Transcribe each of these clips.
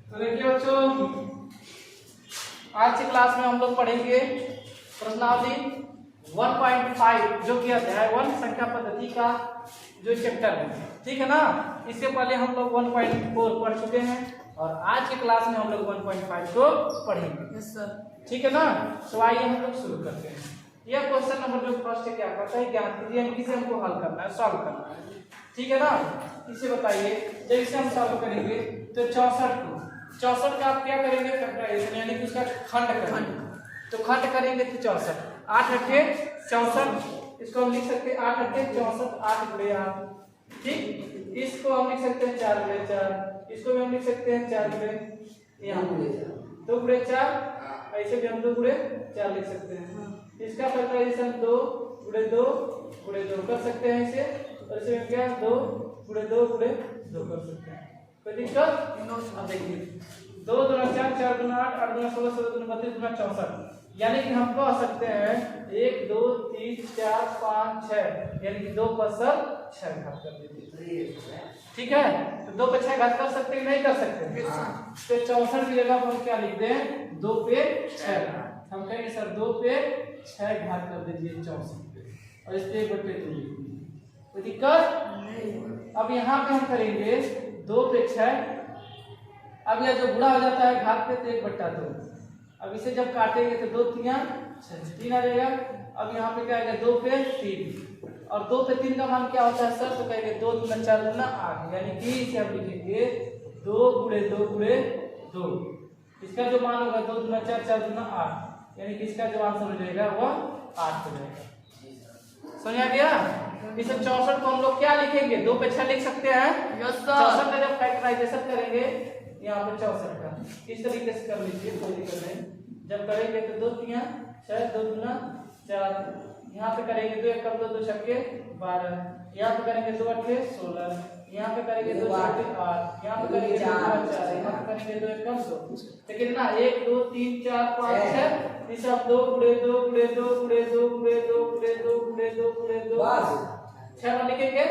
तो देखिए बच्चों, आज की क्लास में हम लोग पढ़ेंगे प्रश्नावली 1.5 जो कि अध्याय 1 संख्या पद्धति का जो चैप्टर है, ठीक है ना। इससे पहले हम लोग 1.4 पढ़ चुके हैं और आज की क्लास में हम लोग 1.5 को पढ़ेंगे। Yes sir. ठीक है ना। तो आइए हम लोग शुरू करते हैं। यह क्वेश्चन नंबर जो फर्स्ट है क्या करता है, ज्ञात कीजिए, यानी किसे हमको हल करना है, सॉल्व करना है, ठीक है ना। इसे बताइए, जब इसे हम सॉल्व करेंगे तो 64 का आप क्या करेंगे, फैक्टराइजेशन यानी कि उसका खंड करेंगे। तो खंड करेंगे तो 64, 8 अट्ठे 64, इसको हम लिख सकते हैं 8 अट्ठे 64, 8 गुणे 8, ठीक। इसको हम लिख सकते हैं 4 गुणे 4, इसको भी हम लिख सकते हैं 4 गुणे 2 गुणे 4, ऐसे भी हम 2 गुणे 4 लिख सकते हैं। इसका फैक्टराइजेशन 2 गुणे 2 गुणे 2 कर सकते हैं इसे, और इसे हम क्या 2 गुणे 2 गुणे 2 कर सकते हैं। कोई दिक्कत? अब देखिए 2 दूना 4, 4 दूना 8, 8 दूना 16, 16 दूना 32, दूना 64, यानी कि हम कह सकते हैं 1 2 3 4 5 6, यानी कि 2 पर 6 घात कर दीजिए, ठीक है। तो 2 पे 6 घात कर सकते हैं, नहीं कर सकते। तो 64 की जगह पर क्या लिख दें, 2 पे 6 घात। हम कहेंगे सर 2 पे 6 घात कर दीजिए 64 पे, और इस पे 1/2 लिख दीजिए, कोई दिक्कत नहीं। अब यहाँ पे हम करेंगे 2 पे 6, अब यह जो गुणा हो जाता है घात पे तो 1/2। अब इसे जब काटेंगे तो 2 3 6, 3 आ जाएगा। अब यहाँ पे क्या आएगा 2 पे 3, और 2 पे 3 का मान क्या होता है सर, तो कहेंगे 2 दूना 4 दूना 8, यानी कि इसे हम लिखेंगे 2 गुणे 2 गुणे 2। इसका जो मान होगा 2 दूना 4, 4 दूना 8, यानी कि इसका जो आंसर हो जाएगा वह 8 हो जाएगा। समझ आ गया। इस 64 को हम लोग क्या लिखेंगे, 2 पे 6 लिख सकते हैं। 64 का जब फैक्टराइजेशन करेंगे यहाँ पे 64 का इस तरीके से कर लीजिए, कोई दिक्कत नहीं। जब करेंगे तो 2 3 6, 2 दूना 4, यहाँ पे करेंगे 2 1 कम 2 2 छक्के 12, यहाँ पे करेंगे 2 अट्ठे 16, यहाँ पे करेंगे 2 छक्के 8, यहाँ पे करेंगे 2 4, यहाँ पे करेंगे 2 1 कम 2, तो कितना 1 2 3 4 5 6, इस सब 2 गुणे 2 गुणे 2 गुणे 2 गुणे 2 गुणे 2 गुणे 2 गुणे 2 बस 6 में लिखेंगे।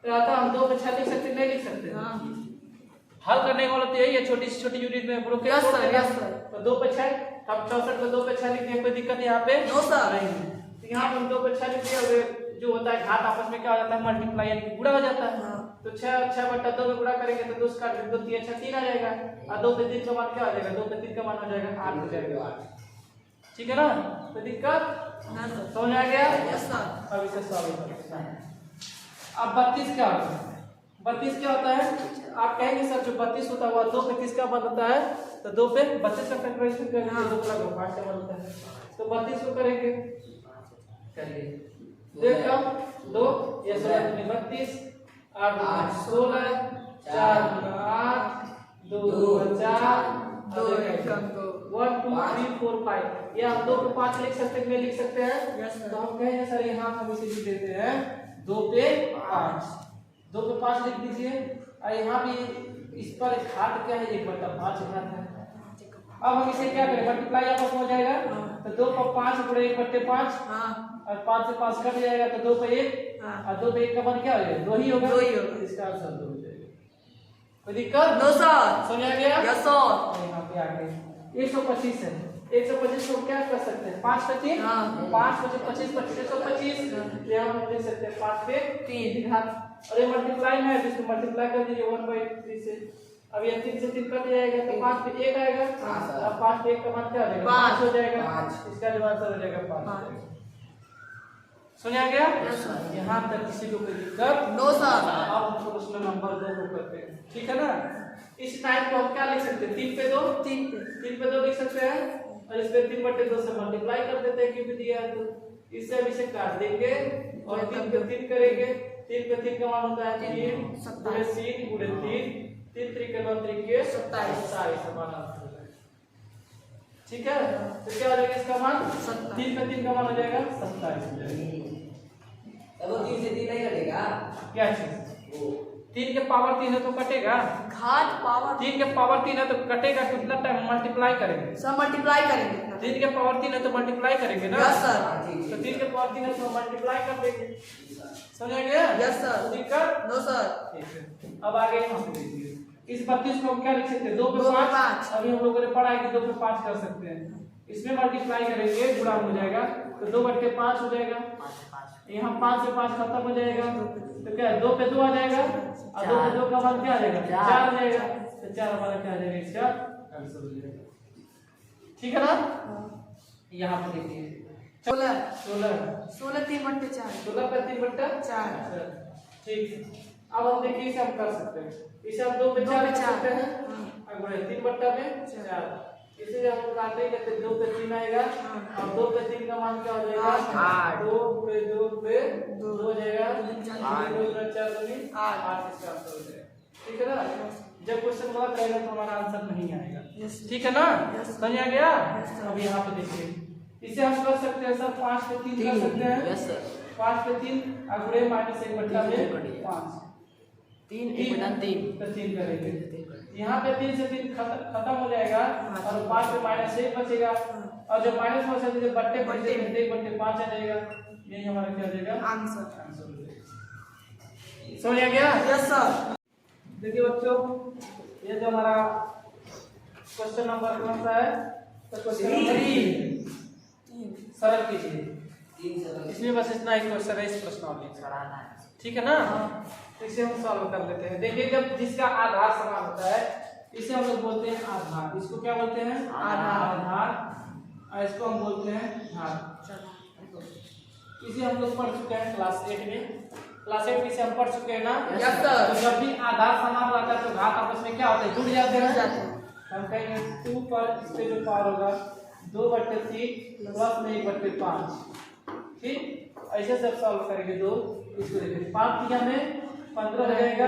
तो आता हम 2 पे 6 लिख सकते, नहीं लिख सकते। हल करने वाला तो यही है, छोटी से छोटी यूनिट में ब्रोकेट। Yes sir. तो 2 पे 6, अब 64 को 2 पे 6 लिख दिया, कोई दिक्कत यहाँ पे नो सर नहीं। तो यहाँ पे हम 2 पे 6 लिख दिया, और जो होता है घात आपस में क्या हो जाता है, मल्टीप्लाई यानी कि गुणा हो जाता है। तो 6/2 में गुणा करेंगे तो 2 काट 2 3 6 3 आ जाएगा, और 2 पे 3 का मान क्या हो जाएगा, 2 पे 3 का मान हो जाएगा 8 हो जाएगा, ठीक है ना। कोई दिक्कत समझ आ गया। Yes sir. अब इसे सॉल्व करते हैं। अब 32 क्या होता है, 32 क्या होता है, आप कहेंगे सर जो 32 होता है 2 पे 30 का बल होता है, तो 2 पे 32 का फैक्टराइजेशन करेंगे, 2 का लगभग 5 से बल होता है, तो 32 को करेंगे, करिए 2 कम 2, ये 16 दूनी 32, 8 दूनी 16, 4 दूनी 8, 2 दूनी 4, 2 1 कम 2, 1 2 3 4 5, ये आप 2 पे 5 लिख सकते हैं, लिख सकते हैं। Yes sir. तो हम कहेंगे सर यहाँ हम इसे लिख देते हैं 2 पे 5, 2 पे 5 लिख दीजिए, और यहाँ भी इस पर घात क्या है, 1/5 घात है। अब हम इसे क्या करें, मल्टीप्लाई आपस में हो जाएगा, तो 2 पर 5 गुणे 1/5, और 5 से 5 कट जाएगा तो 2 पे 1, और 2 पे 1 का मान क्या हो जाएगा, 2 ही होगा, इसका आंसर 2 हो जाएगा। कोई दिक्कत? No sir. समझ आ गया। Yes sir. यहाँ पे आ गए 125 है, 125 को क्या कर सकते हैं, 5 पे 3, 5 25 25 125, ये हम लिख सकते हैं 5 पे 3 घात, और ये मल्टीप्लाई में है तो इसको मल्टीप्लाई कर दीजिए 1/3 से। अब ये 3 से 3 कट जाएगा तो 5 पे 1 आएगा, अब 5 पे 1 का मान क्या हो जाएगा, 5 हो जाएगा, इसका जो आंसर हो जाएगा 5 हो जाएगा। समझ आ गया। Yes sir. यहाँ तक किसी को कोई दिक्कत? No sir. अब हम प्रश्न नंबर 2 को करते हैं, ठीक है ना। इस टाइप को हम क्या लिख सकते हैं, 3 पे 2, 3 पे 2 लिख सकते हैं, और इस पे 3/2 से मल्टीप्लाई कर देते हैं क्योंकि दिया है, तो इससे हम इसे काट देंगे और 3 पे 3 करेंगे, 3 पे 3 का मान होता है 3 गुणे 3 गुणे 3, 3 3 के 9 3 के 27 समान आंसर हो जाएगा, ठीक है। तो क्या हो जाएगा इसका मान, 3 पे 3 का मान हो जाएगा 27 हो जाएगा। तब वो 3 से 3 नहीं कटेगा, क्या चीज, 3 के पावर 3 है तो कटेगा, घात पावर 3 के पावर 3 है तो कटेगा, कितना टाइम मल्टीप्लाई करेंगे, सब मल्टीप्लाई करेंगे। 3 के पावर 3 है तो मल्टीप्लाई करेंगे ना। Yes sir. तो 3 के पावर 3 है तो मल्टीप्लाई कर देंगे, समझ आ गया। Yes sir. दिक्कत? No sir. ठीक है। अब आगे यहाँ पे देखिए इस 32 को हम क्या लिख सकते हैं 2 पे 5। अभी हम लोगों ने पढ़ा है कि 2 पे 5 कर सकते हैं। इसमें मल्टीप्लाई करेंगे गुणा हो जाएगा तो 2/5 हो जाएगा। यहाँ 5 से 5 खत्म हो जाएगा तो क्या 2 पे 2 आ जाएगा और 2 पे 2 का मान क्या आ जाएगा 4 आ जाएगा। तो 4 हमारा क्या आ जाएगा इसका आंसर हो जाएगा। ठीक है ना। यहाँ पे देखिए 16 16 3/4 16 पे 3/4। ठीक है अब हम देखिए इसे हम कर सकते हैं। इसे हम 2 पे 4 कर सकते हैं और 3/4 इसे जब हम काटेंगे तो 2 पे 3 आएगा और 2 पे 3 का मान क्या हो जाएगा 2 पे 2 पे 2 हो जाएगा 2 4 8 इसका आंसर हो जाएगा। ठीक है ना। जब क्वेश्चन गलत रहेगा तो हमारा आंसर नहीं आएगा। ठीक है ना समझ आ गया। अब यहाँ पे देखिए इसे हम कर सकते हैं सर 5 पे 3 कर सकते हैं। 5 पे 3 अगुड़े -1/5 3 तो 3 करेंगे। यहाँ पे 3 से 3 खत्म हो जाएगा और 5 पे -1 बचेगा और जो माइनस में से जो बट्टे बचे 1/5 आ जाएगा। यही हमारा क्या हो जाएगा आंसर हो जाएगा। समझ आ गया। Yes sir. देखिए बच्चों ये जो हमारा क्वेश्चन नंबर कौन सा है तो क्वेश्चन नंबर 3 सरल कीजिए। इसमें बस इतना ही क्वेश्चन है इस प्रश्नावली। ठीक है ना। तो इसे हम सॉल्व कर लेते हैं। देखिए जब जिसका आधार समान होता है इसे हम लोग बोलते हैं आधार। इसको क्या बोलते हैं आधार और इसको हम बोलते हैं घात। इसे हम लोग पढ़ चुके हैं क्लास 8 में। क्लास 8 में इसे हम पढ़ चुके हैं ना। Yes sir. तो जब भी आधार समान रहता है तो घात आपस में क्या होता है जुड़ जाते हैं। हम कहेंगे 2 पर इस पे जो पावर होगा 2/3 प्लस में 1/5। ठीक ऐसे सब सॉल्व करेंगे। 2 इसको देखिए 5 दिया में 15 हो जाएगा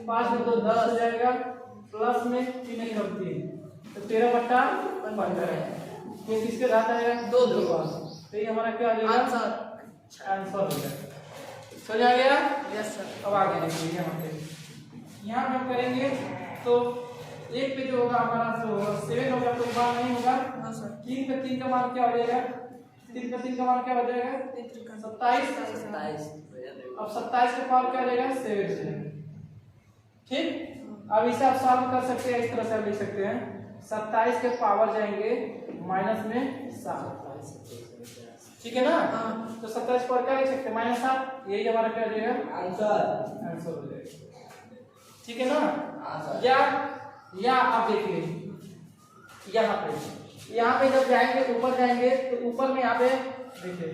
5 में 2 10 हो जाएगा प्लस में 3 और 3 तो 13/15 है। ये किसके घात आएगा 2 तो ये हमारा क्या आ जाएगा आंसर हो जाएगा। समझ आ गया। Yes sir. अब आगे देखिए यहाँ पे हम करेंगे तो 1 पे जो होगा हमारा जो 7 होगा कोई बात नहीं होगा। 3 पे 3 का मान क्या हो जाएगा 3 पे 3 का मान क्या हो जाएगा 27। अब 27 के पावर क्या हो जाएगा 7। ठीक अब इसे आप सॉल्व कर सकते हैं। इस तरह से आप लिख सकते हैं 27 के पावर जाएंगे माइनस में 7। ठीक है ना। तो 27 पावर क्या लिख सकते हैं -7। यही हमारा क्या हो जाएगा आंसर हो जाएगा। ठीक है ना। या आप देखिए यहाँ पे जब जाएंगे ऊपर जाएंगे तो ऊपर में यहाँ पे देखिए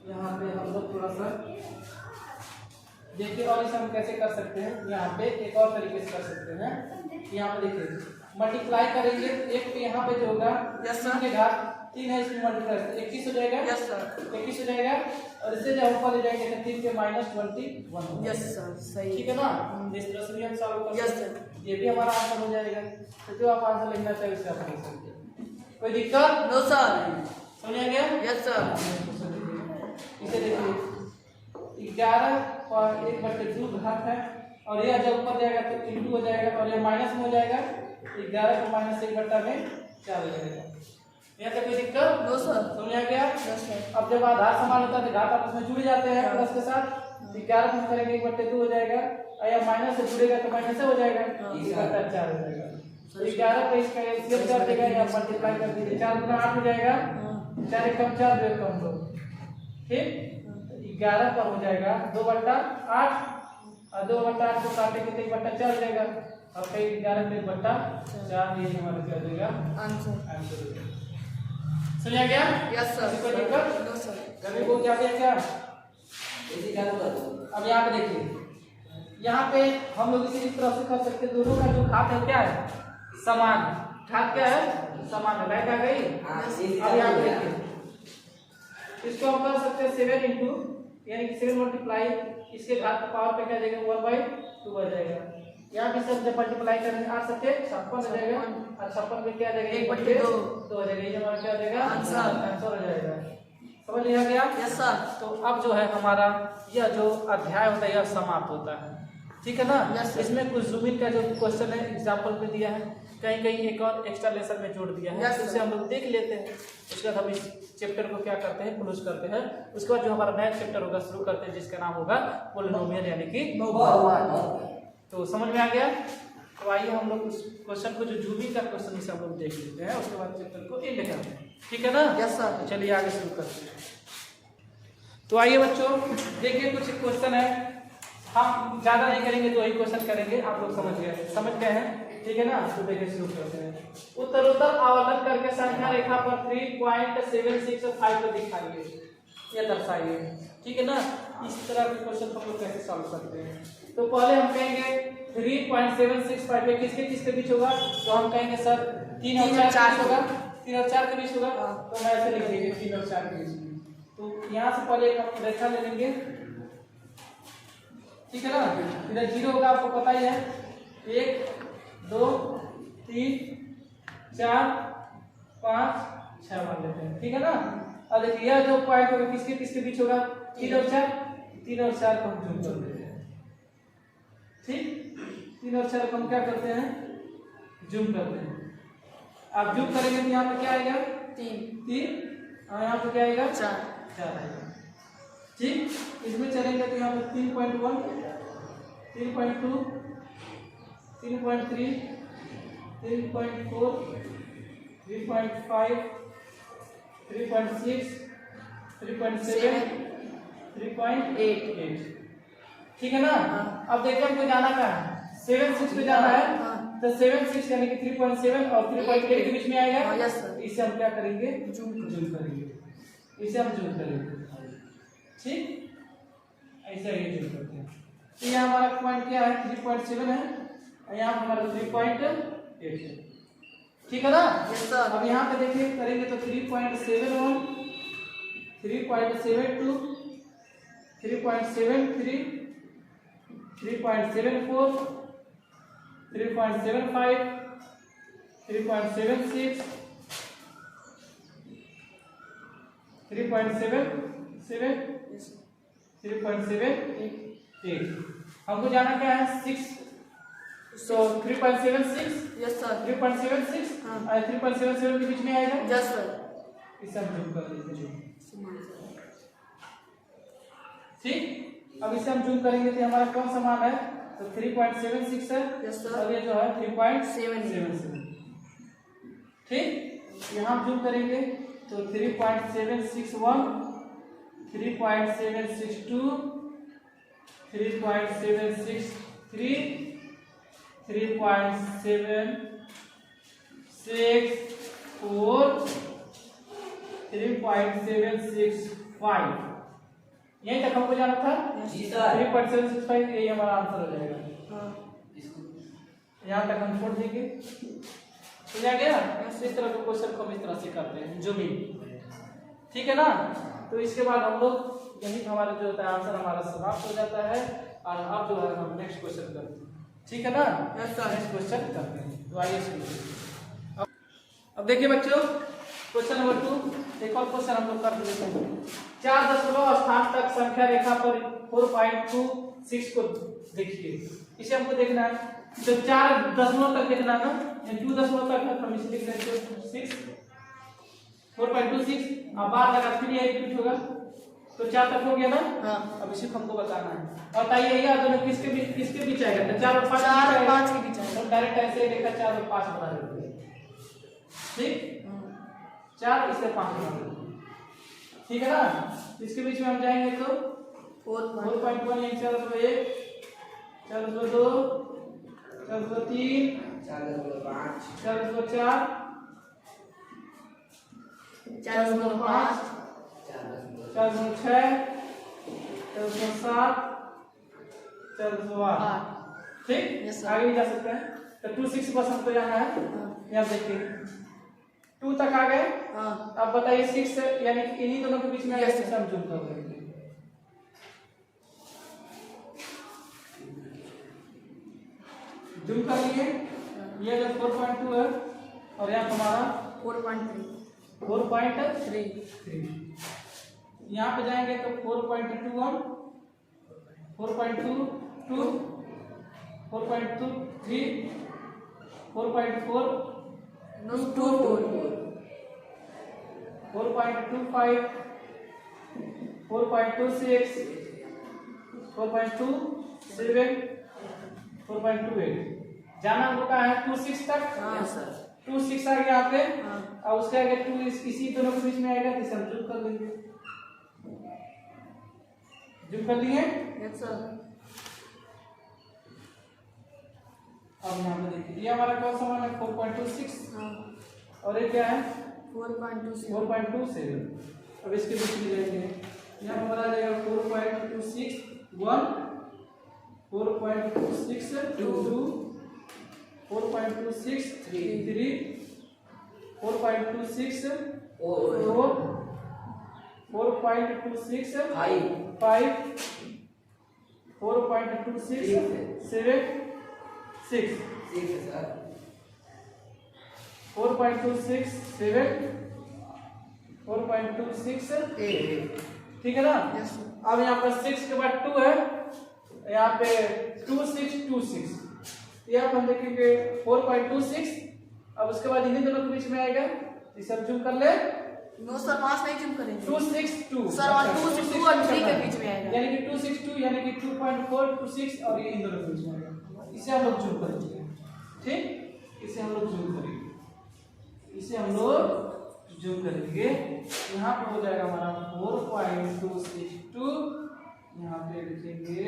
यहाँ पे हम लोग थोड़ा सा देखिए और इसे हम कैसे कर सकते हैं। यहाँ पे एक और तरीके से कर सकते हैं। यहाँ पे देखिए मल्टीप्लाई करेंगे 1 पे यहाँ पे जो होगा 3 के घात 3 है इसमें मल्टीप्लाई 21 हो जाएगा। Yes sir. 21 हो जाएगा और इससे जब ऊपर ले जाएंगे तो 3 के -21। यस सर सही। ठीक है ना। इस तरह से भी हम सॉल्व कर यस सकते हैं। सर। ये भी हमारा आंसर हो जाएगा। तो जो आप आंसर लिखना चाहिए उसे आप लिख सकते हैं। कोई दिक्कत नो सर। समझ आ गया। Yes sir. इसे देखिए 11 और 1/2 घात है और यह जब ऊपर जाएगा तो इंटू हो जाएगा और यह माइनस में हो जाएगा 11 को -1/4 में 4 हो जाएगा। यहाँ तक कोई दिक्कत नो सर। समझ आ गया। Yes sir. अब जब आधार समान होता है तो घात आपस में जुड़ जाते हैं प्लस के साथ। 11 को करेंगे 1/2 हो जाएगा और यह माइनस से जुड़ेगा तो माइनस से हो जाएगा 1/4 हो जाएगा। तो 11 को इसका एलसीएम कर देगा या मल्टीप्लाई कर दीजिए 4 गुना 8 हो जाएगा 4 एकम 4 2 एकम 2। ठीक 11 पर हो जाएगा 2/8 और 2/8 को काटेंगे तो 1/4 हो जाएगा और कहीं 11 पे 1/4 ये हमारा क्या हो जाएगा आंसर हो जाएगा। समझ आ गया। Yes sir. कोई दिक्कत नो सर। कभी को क्या क्या अब यहाँ पे देखिए यहाँ पे हम लोग इसे इस तरह से कर सकते हैं। दोनों का जो घात है क्या है समान। घात क्या है समान है। लाइट आ गई। अब यहाँ पे देखिए इसको हम कर सकते हैं 7 इंटू यानी कि 7 मल्टीप्लाई इसके घात का पावर पे क्या जाएगा 1/2 आ जाएगा। यहाँ पे सब जब मल्टीप्लाई करेंगे 8 7 56 हो जाएगा और 56 में क्या आ जाएगा 1/2 हो जाएगा। ये हमारा क्या हो जाएगा आंसर हो जाएगा। समझ लिया गया। Yes sir. तो अब जो है हमारा यह जो अध्याय होता है यह समाप्त होता है। ठीक है ना। इसमें कुछ जूमिन का जो क्वेश्चन है एग्जाम्पल में दिया है कहीं कहीं एक और एक्स्ट्रा लेसन में जोड़ दिया है उसे हम लोग देख लेते हैं। उसके बाद हम इस चैप्टर को क्या करते हैं क्लोज करते हैं। उसके बाद जो हमारा नया चैप्टर होगा शुरू करते हैं जिसका नाम होगा पॉलिनोमियल यानी कि बहुपद। तो समझ में आ गया। तो आइए हम लोग उस क्वेश्चन को जो जूमी का क्वेश्चन इसे हम लोग देख लेते हैं, उसके बाद चैप्टर को एंड करते हैं, ठीक है ना? Yes sir. तो चलिए आगे शुरू करते हैं। तो आइए बच्चों देखिए कुछ क्वेश्चन है, हम ज़्यादा नहीं करेंगे, दो ही क्वेश्चन करेंगे, आप लोग समझ गए हैं, ठीक है ना? तो देखिए शुरू करते हैं। उत्तरोत्तर आवर्धन करके संख्या रेखा पर 3.765 को दिखाइए, ये दर्शाइए, ठीक है ना? इस तरह के क्वेश्चन हम लोग कैसे सॉल्व करते हैं? तो पहले हम कहेंगे 3.765 में किसके किसके बीच होगा? तो हम कहेंगे सर 3 और 4 होगा, 3 और 4 के बीच होगा। तो मैं ऐसे लिख देंगे 3 और 4 के बीच में। तो यहाँ से पहले एक हम रेखा ले लेंगे, ठीक है ना? इधर 0 होगा, आपको पता ही है। 1 2 3 4 5 6 मान लेते हैं, ठीक है ना? अब देखिए यह जो पॉइंट होगा किसके किसके बीच होगा? 3 और 4, 3 और 4 को हम जूम कर देते हैं, ठीक? 3 और 4 को हम क्या करते हैं? जूम करते हैं। आप जूम करेंगे तो यहाँ पे क्या आएगा? 3 और यहाँ पे क्या आएगा? 4 आएगा, ठीक? इसमें चलेंगे तो यहाँ पे 3.1 3.2 3.3 3.4 3.5 3.6 3.7 3.8, ठीक है ना? अब देखिए हमको जाना कहाँ है? 7 6 पे जाना है। तो 7 6 यानी कि 3.7 और 3.8 के बीच में आएगा। Yes sir. इसे हम क्या करेंगे? जूम करेंगे, इसे हम जूम करेंगे, ठीक? ऐसे ही जूम करते हैं। तो यहाँ हमारा पॉइंट क्या है? 3.7 है और यहाँ हमारा 3.8 है, ठीक है ना? Yes sir. अब यहाँ पे देखिए करेंगे तो 3.71 3.72 3.73 3.74 3.75 3.76 3.77 3.78 हमको जाना क्या है? 6। तो 3.76 यस सर। 3.76 और 3.77 के बीच में आएगा। Yes sir. इसे हम जूम कर देते हैं, ठीक? अब इसे हम जूम करेंगे तो हमारा कौन सा मान है? तो 3.76 है। Yes sir. और ये जो है 3.77, ठीक? यहाँ हम जूम करेंगे तो 3.761 3.762 3.763 3.764 3.765 यहीं तक हमको जाना था। जी सर। 3.765 यही हमारा आंसर हो जाएगा। यहाँ तक हम छोड़ देंगे, समझ आ गया? इस तरह के क्वेश्चन को हम इस तरह से करते हैं जूमिंग, ठीक है ना? तो इसके बाद हम लोग यही हमारा जो होता है आंसर हमारा समाप्त हो जाता है और अब जो है हम नेक्स्ट क्वेश्चन करते हैं, ठीक है ना? नेक्स्ट क्वेश्चन करते हैं। तो आइए शुरू। अब देखिए बच्चों क्वेश्चन नंबर 2, एक और क्वेश्चन हम लोग कर देते हैं। 4 दशमलव स्थान तक संख्या रेखा पर 4.26 को देखिए। इसे हमको देखना है, तो 4 दशमलव तक देखना है ना, 2 दशमलव तक है, हम इसे लिख देते हैं 6 4.26। अब बार लगा फिर ये रिपीट होगा तो 4 तक हो गया ना? हाँ। अब इसे हमको बताना है। और बताइए ये दोनों किसके बीच आएगा? तो 4 और 5 के बीच आएगा। तो डायरेक्ट ऐसे लिखा 4 और 5 बना देते हैं, ठीक? 4 इससे 5 बना देते हैं, ठीक है ना? इसके बीच में हम जाएंगे तो 4.1 1 4.1 4.2 4.3 4.5 4.4 4.5 4.6 4.7 4.8, ठीक? Yes, sir. आगे भी जा सकते हैं। तो 2.6% पे जाना है। यहाँ देखिए 2 तक आ गए। अब बताइए 6 यानी कि इन्हीं दोनों के बीच में Yes, हम जूम कर देंगे। जूम कर लिए, ये जो 4.2 है और यहाँ हमारा 4.3। यहाँ पे जाएंगे तो 4.21 4.22 4.23 4.4 4.25 4.26 4.27 4.28, जाना हमको कहाँ है 2 6 तक। हाँ सर। 2 6 आ गया आपके। हाँ। और उसके आगे 2 इसी दोनों के बीच में आएगा तो इसे हम जोड़ कर लेंगे। जोड़ कर लिए। Yes sir. अब यहाँ पे देखिए ये हमारा कौन सा मान है 4.26 हाँ। और ये क्या है 4.27। 4.27। अब इसके बीच में जाएंगे यहाँ हमारा आ जाएगा 4.26 1 4.26 2 4.26 3 4.26 4 4.26 5 5 4.26 7 6 सर 4.26 7 4.26 ठीक है ना। Yes sir. अब यहाँ पर 6 के बाद 2 है यहाँ पे 2 6 2 6 यहाँ पर देखेंगे 4.26। अब उसके बाद इन्हीं दोनों के बीच में आएगा इसे हम जूम कर ले। नो सर वहां से नहीं जूम करेंगे 2 6 2 सर वहाँ 2 6 2 और 3 के बीच में आएगा यानी कि 2 6 2 यानी कि 2.426 और ये इन दोनों के बीच में आएगा। इसे हम लोग जूम करेंगे ठीक। इसे हम लोग जूम करेंगे यहाँ पे हो जाएगा हमारा 4.262 यहाँ पे लिखेंगे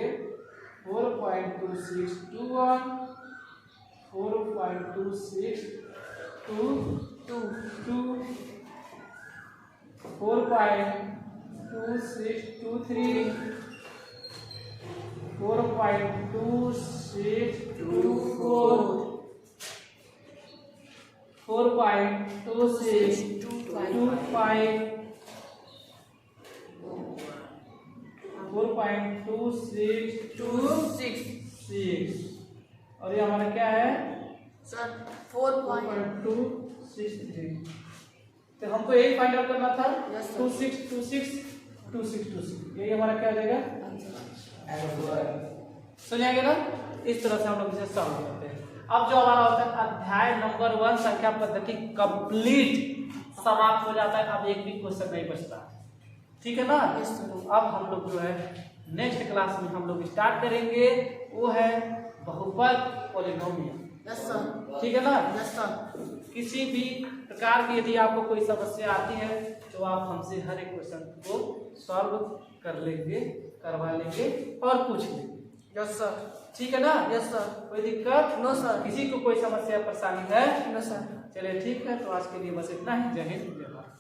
4.2621 4.2622 4.2623 4.2624 4.2625 4.2626 और ये हमारा क्या है सर 4.263 तो हमको यही फाइंड आउट करना था। Yes, sir. 2626 यही हमारा क्या हो जाएगा सुनिएगा ना। इस तरह से हम लोग इसे सॉल्व करते हैं। अब जो हमारा होता है अध्याय नंबर 1 संख्या पद्धति कंप्लीट समाप्त हो जाता है। अब एक भी क्वेश्चन नहीं बचता ठीक है ना। Yes, sir. तो अब हम लोग जो है नेक्स्ट क्लास में हम लोग स्टार्ट करेंगे वो है बहुपद पॉलिनोमियल। Yes sir. ठीक है ना। Yes sir. किसी भी प्रकार की यदि आपको कोई समस्या आती है तो आप हमसे हर एक क्वेश्चन को सॉल्व कर लेंगे करवा लेंगे और पूछ लेंगे। Yes sir. ठीक है ना। Yes sir. कोई दिक्कत नो सर। किसी को कोई समस्या परेशानी है नो सर। चलिए ठीक है तो आज के लिए बस इतना ही। जय हिंद जय भारत।